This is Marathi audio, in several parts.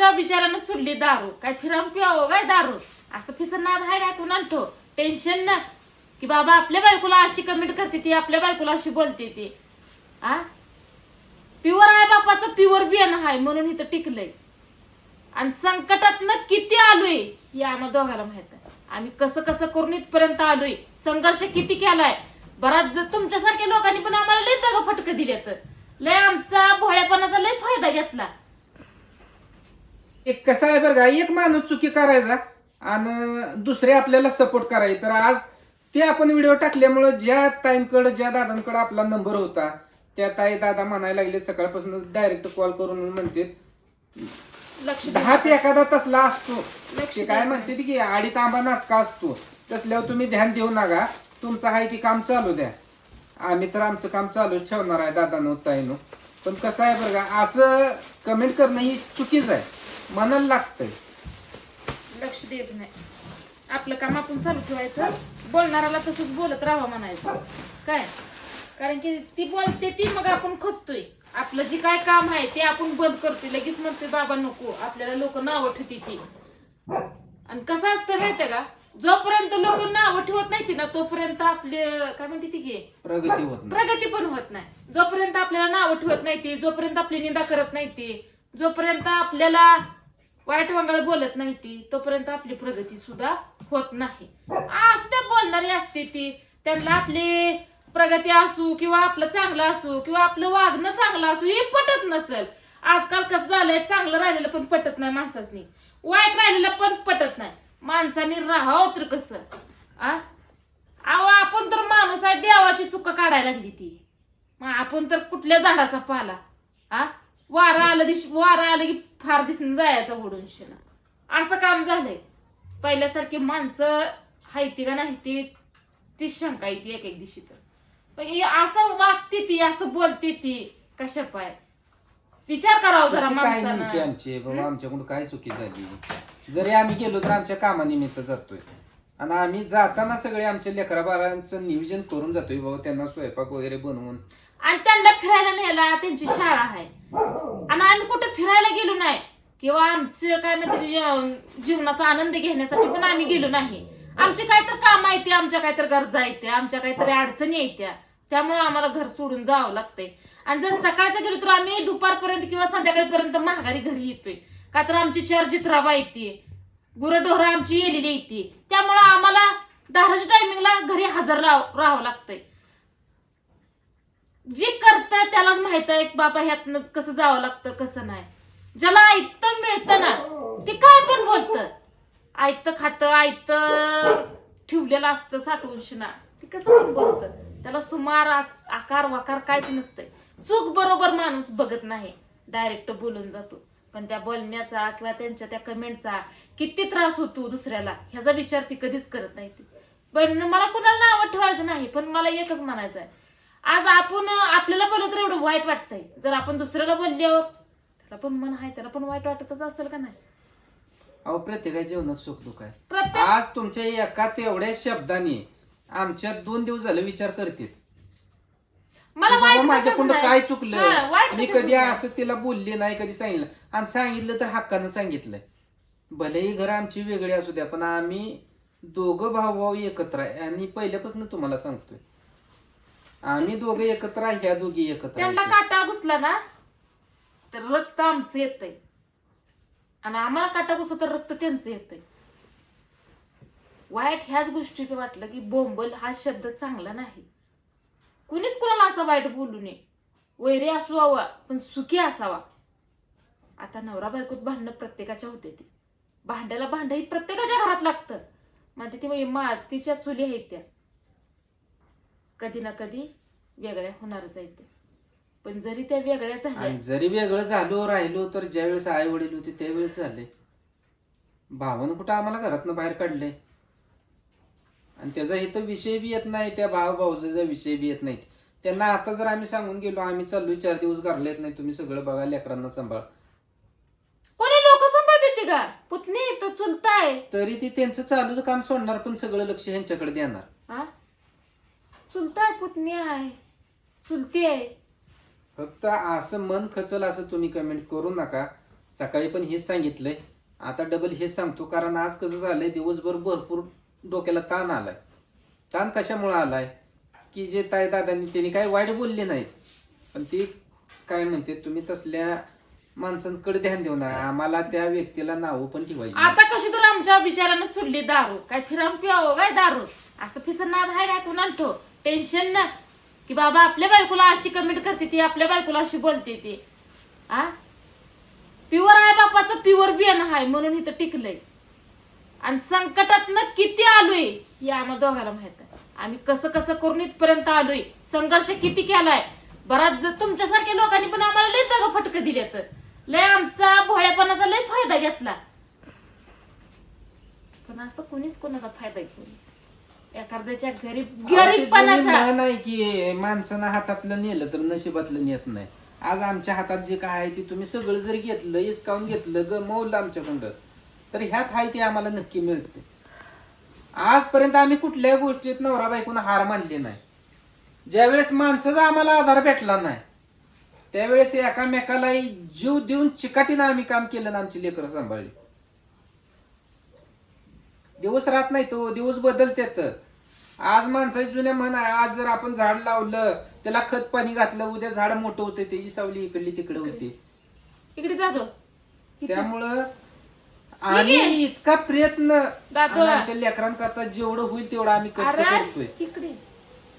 त्या बिचारानं सोडली दारू. काय फिराम पिवावं काय दारू? असं फिसणार आहे काय कुणाला तो टेन्शन ना की बाबा आपल्या बायकोला अशी कमेंट करते ती, आपल्या बायकोला अशी बोलते ती. आ प्युअर आहे बापाचं, प्युअर बियाणं आहे म्हणून इथं टिकलंय. आणि संकटातनं किती आलोय हे आम्हाला दोघाला माहित आहे. आम्ही कसं कसं करून इथपर्यंत आलोय, संघर्ष किती केलाय. बराच तुमच्यासारख्या लोकांनी पण आम्हाला लय तग फटकं दिल्यात, लय आमचा भोळ्यापणाचा लय फायदा घेतला. एक कसं आहे बरं का, एक माणूस चुकी करायचा आणि दुसरे आपल्याला सपोर्ट करायचे. तर आज ते आपण व्हिडिओ टाकल्यामुळे ज्या ताईंकडे ज्या दादांकडे आपला नंबर होता त्या ताई दादा म्हणायला लागले सकाळपासून डायरेक्ट कॉल करून म्हणते लक्ष 10 ते एखादा तसला असतो. लक्ष ते काय म्हणते की आडी तांबा नासका असतो, तसल्यावर तुम्ही ध्यान देऊ नका, तुमचं आहे ती काम चालू द्या. आम्ही तर आमचं काम चालूच ठेवणार आहे दादानो ताईनो. पण कसं आहे बरं का, असं कमेंट करणं ही चुकीच आहे, मनाला लागतंय. लक्ष द्यायचं नाही, आपलं काम आपण चालू ठेवायचं, बोलणाऱ्याला तसंच बोलत राहावं म्हणायचं. काय कारण की ती बोलते ती मग आपण खचतोय. आपलं जे काय काम आहे ते आपण बंद करतोय, लगेच म्हणतोय बाबा नको, आपल्याला लोक नावं ठेवते ती. आणि कसं असतं माहितीये का, जोपर्यंत लोक नावं ठेवत नाही ना तोपर्यंत आपले काय म्हणते ती की प्रगती पण होत नाही. जोपर्यंत आपल्याला नावं ठेवत नाही ती, जोपर्यंत आपली निंदा करत नाही ती, जोपर्यंत आपल्याला वाईट वांगळ बोलत नाही ती, तोपर्यंत आपली प्रगती सुद्धा होत नाही. असते बोलणारी असते ती, त्यांना आपली प्रगती असू किंवा आपलं चांगलं असू किंवा आपलं वागणं चांगलं असू हे पटत नसेल. आजकाल कसं झालंय, चांगलं राहिलेलं पण पटत नाही माणसासनी, वाईट राहिलेलं पण पटत नाही. माणसाने राहावं तर कसं अहो आपण तर माणूस आहे, देवाची चुका काढायला लागली ती. मग आपण तर कुठल्या झाडाचा पाला वारा आलं की फार दिसून जायचा ओढून शेण, असं काम झालंय. पहिल्यासारखी माणसं हायती का नाही ती शंका येते एक एक दिवशी. तर पण असं वागते ती, असं बोलते ती, कशा पाय विचार करावा जरा माणसानं. आमचे बाबा आमच्याकडून काय चुकी झाली. जरी आम्ही गेलो तर आमच्या कामानिमित्त जातोय आणि आम्ही जाताना सगळे आमच्या लेकरा बाळांचं नियोजन करून जातोय बाबा, त्यांना स्वयंपाक वगैरे बनवून. आणि त्यांना फिरायला न्यायला त्यांची शाळा आहे आणि आम्ही कुठे फिरायला गेलो नाही किंवा आमचं काय म्हणते जीवनाचा आनंद घेण्यासाठी पण आम्ही गेलो नाही. आमचे काहीतरी काम आहे ते, आमच्या काहीतरी गरजा आहेत त्या, आमच्या काहीतरी अडचणी आहेत त्या, त्यामुळे आम्हाला घर सोडून जावं लागतंय. आणि जर सकाळचं गेलो तर आम्ही दुपारपर्यंत किंवा संध्याकाळपर्यंत महागारी घरी येतोय, का तर आमची चर्चित राबा येते, गुरंढोरं आमची येलेली येते, त्यामुळं आम्हाला दाराच्या टायमिंगला घरी हजर राहावं लागतंय. जे करतं त्यालाच माहित आहे बाबा ह्यातनं कसं जावं लागतं कसं नाही. ज्याला ऐकतं मिळतं ना ते काय पण बोलतं, ऐकतं खातं ऐकतं ठेवलेलं असतं साठवून शिना, ते कसं पण बोलतं. त्याला सुमार आकार वाकार काहीच नसतंय. चूक बरोबर माणूस बघत नाही, डायरेक्ट बोलून जातो. पण त्या बोलण्याचा किंवा त्यांच्या त्या कमेंटचा किती त्रास होतो दुसऱ्याला ह्याचा विचार ती कधीच करत नाही. पण मला कुणाला नावं ठेवायचं नाही, पण मला एकच म्हणायचं आहे, आज आपण आपल्याला बोललं तर एवढं वाईट वाटतंय, जर आपण दुसऱ्याला बोलल्यावर त्याला पण मन आहे, त्याला पण वाईट वाटतच असेल का नाही. अहो प्रत्येकाच्या जीवनात सुख दुःख आहे. आज तुमच्या एका तेवढ्या शब्दाने आमच्या 2 दिवस झालं विचार करते मला माझ्याकडून काय चुकलं, मी कधी असं तिला बोलले नाही, कधी सांगितलं, आणि सांगितलं तर हक्कानं सांगितलंय. भलेही घर आमची वेगळी असू द्या, पण आम्ही दोघं भाऊ एकत्र आहे. आणि पहिल्यापासून तुम्हाला सांगतोय आम्ही दोघं एकत्र आहे, ह्या दोघी एकत्र. त्यांना काटा घुसला ना तर रक्त आमचं येतंय आणि आम्हाला काटा घुसला तर रक्त त्यांचं येतंय. वाईट ह्याच गोष्टीचं वाटलं की बोंबल हा शब्द चांगला नाही. कुणीच कुणाला असं वाईट बोलू नये, वैरी असावा पण सुखी असावा. आता नवरा बायकोत भांडणं प्रत्येकाच्या होते, ती भांड्याला भांड ही प्रत्येकाच्या घरात लागतं. म्हणजे ती मातीच्या चुली आहेत त्या, कधी ना कधी वेगळ्या होणारच आहेत. पण जरी त्या वेगळ्या झाल्या, जरी वेगळं झालो राहिलो तर ज्यावेळेस आई वडील होते त्यावेळेस झाले. भावानं कुठं आम्हाला घरातनं बाहेर काढले आणि त्याचा इथं विषय बी येत नाही, त्या भावाचा विषय बी येत नाही. त्यांना आता जर आम्ही सांगून गेलो आम्ही चाललोय 4 दिवस घरला येत नाही, तुम्ही सगळं बघा, लेकरांना सांभाळ, कोणी लोक सांभाळते का? पुतणी तो चुलताय तरी ती त्यांचं चालूच काम सोडणार, पण सगळं लक्ष ह्यांच्याकडे देणार. चुलताय पुतणी आहे चुलती आहे. फक्त असं मन खचल असं तुम्ही कमेंट करू नका. सकाळी पण हेच सांगितलंय, आता डबल हेच सांगतो. कारण आज कसं झालंय, दिवसभर भरपूर डोक्याला ताण आलाय. ताण कशामुळे आलाय की जे ताई दादांनी त्यांनी काय वाईट बोलले नाहीत, पण ते काय म्हणते, तुम्ही तसल्या माणसांकडे ध्यान देऊ नका, आम्हाला त्या व्यक्तीला नाव पण ठेवायची. आता कशी तर आमच्या बिचारानं सोडली दारू, काय फिराम पिवावं काय दारू, असं फिसरणार आहे काय कुणाला तो टेन्शन ना, की बाबा आपल्या बायकोला अशी कमेंट करते ती, आपल्या बायकोला अशी बोलते ती. आ प्युअर आहे बापाचं, प्युअर बियाणं आहे म्हणून इथं टिकलंय. आणि संकटातनं किती आलोय हे आम्हा दोघांना माहित आहे. आम्ही कसं कसं करून इथपर्यंत आलोय, संघर्ष किती केलाय. बराच तुमच्यासारख्या लोकांनी पण आम्हाला लय दगा फटकं दिले, तर लय आमचा भोळ्यापणाचा लय फायदा घेतला. पण असं कोणीच कोणाचा फायदा घेऊन एखाद्याच्या गरीबपणाचा नाही की माणसानं हातातलं नेलं तर नशिबातलं नेत नाही. आज आमच्या हातात जे काय आहे ते तुम्ही सगळं जरी घेतलं, इसकावून घेतलं, गमवलं आमच्याकडं, तर ह्यात आहे ते आम्हाला नक्की मिळते. आजपर्यंत आम्ही कुठल्याही गोष्टीत नवरा बायकोन हार मानली नाही. ज्यावेळेस माणसाचा आम्हाला आधार भेटला नाही, त्यावेळेस एकामेकाला जीव देऊन चिकाटीनं आम्ही काम केलं ना, आमची लेकरं सांभाळली. दिवस राहत नाही, तो दिवस बदलतात. आज माणसाची जुन्या म्हण आहे, आज जर आपण झाड लावलं, त्याला खत पाणी घातलं, उद्या झाड मोठं होते, त्याची सावली इकडली तिकडे होती. इकडे जातो. त्यामुळं आम्ही इतका प्रयत्न दादू. आमच्या लेकरांकरता जेवढं होईल तेवढं आम्ही कष्ट करतोय. इकडे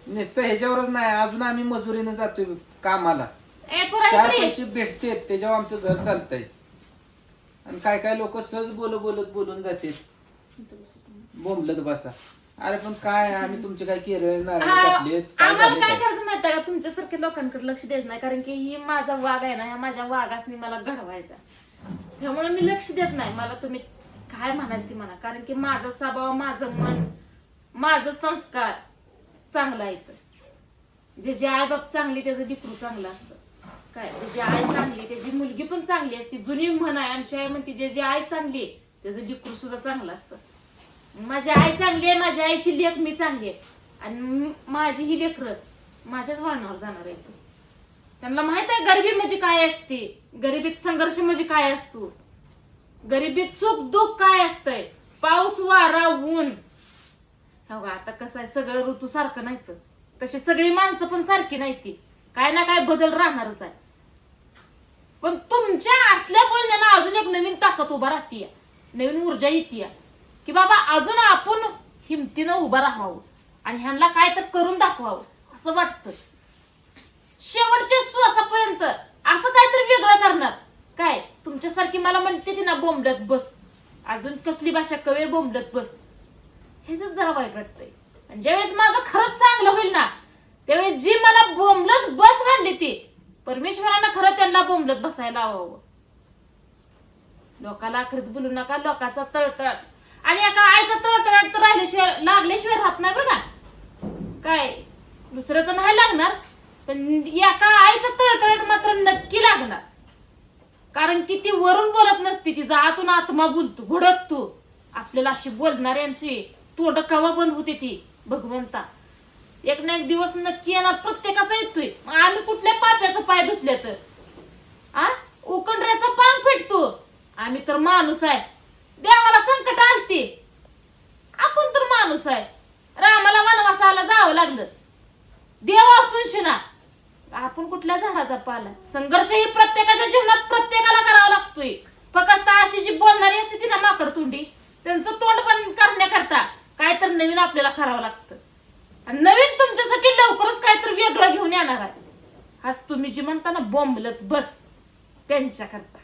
नुसतं ह्याच्यावरच नाही, अजून आम्ही मजुरीनं जातोय कामाला, ए पोरा 4 इकडे. पैसे भेटते, त्याच्यावर आमचं घर चालतंय. आणि काय काय लोक सहज बोलून जाते, बोंबलत बसा. अरे पण काय आम्ही तुमचे काय केरळ नारळ कापलेत, काय आम्हाला झाले काय काय? करायचं माहिती आहे का, तुमच्यासारख्या लोकांकडे लक्ष देत नाही. कारण की ही माझा वाघ आहे ना, ह्या माझ्या वाघासनी मला घडवायचा, त्यामुळे मी लक्ष देत नाही. मला तुम्ही काय म्हणायचं ते म्हणा, कारण की माझा स्वभाव, माझं मन, माझं संस्कार चांगला आहे. जे आई बाप चांगली त्याचं डिकरू चांगलं असतं. काय जी आई चांगली त्याची मुलगी पण चांगली असते. जुनी म्हण आहे आमची आई म्हणते, जे आई चांगली आहे त्याचं डिकरू सुद्धा चांगलं असतं. माझी आई चांगली आहे, माझ्या आईची लेख मी चांगली आहे, आणि माझी ही लेकरं माझ्याच वळणावर जाणार आहे. त्यांना माहित आहे गरिबी म्हणजे काय असते, गरिबीत संघर्ष म्हणजे काय असतो, गरिबीत सुख दुःख काय असतंय, पाऊस वारा ऊन. हो आता कसं आहे, सगळं ऋतू सारखं नाही, तशी सगळी माणसं पण सारखी नाही, ती काय ना काय बदल राहणारच आहे. पण तुमच्या असल्या बोलण्यानं अजून एक नवीन ताकद उभा राहतीय, नवीन ऊर्जा येते की बाबा अजून आपण हिमतीनं उभं राहावं आणि ह्यांना काय तर करून दाखवावं असं वाटतं. शेवटच्या श्वासापर्यंत असं काहीतरी वेगळं करणार. काय तुमच्यासारखी मला म्हणते ती ना, बोंबलत बस, अजून कसली भाषा कवे, बोंबलत बस, ह्याच जरा वाईट वाटतंय. आणि ज्यावेळेस माझं खरंच चांगलं होईल ना, त्यावेळेस जी मला बोंबलत बस घालली ती परमेश्वरानं खरं त्यांना बोंबलत बसायला हवं. लोकाला आखरीत बोलू नका, लोकाचा तळतळाट, आणि एका आईचा तळतळाट तर राहिल्याशिवाय लागल्याशिवाय राहत नाही बरं का. काय दुसऱ्याचं नाही लागणार, पण एका आईचा तळतळाट मात्र नक्की लागणार. कारण की ती वरून बोलत नसती, तिचा आतून आत्मा बोलतो, भडकतो. आपल्याला अशी बोलणाऱ्यांची तोंड कवा बंद होते ती भगवंता. एक ना एक दिवस नक्की येणार, प्रत्येकाचा येतोय. आम्ही कुठल्या पाप्याचा पाय धुतले तर उकंड्याचा पान फेटतो. आम्ही तर माणूस आहे, देवाला संकट आलते, आपण तर माणूस आहे. रामाला वनवासाला जावं लागलं, देव असून शिना आपण कुठल्या झाडाचा पाला. संघर्ष ही प्रत्येकाच्या जीवनात प्रत्येकाला करावा लागतोय. फक्त अशी जी बोलणारी असते ती ना माकड तोंडी, त्यांचं तोंड बंद करण्याकरता काय तर नवीन आपल्याला करावं लागतं. आणि नवीन तुमच्यासाठी लवकरच काय तर वेगळं घेऊन येणार आहे. आज तुम्ही जी म्हणता ना बोंबलत बस, त्यांच्याकरता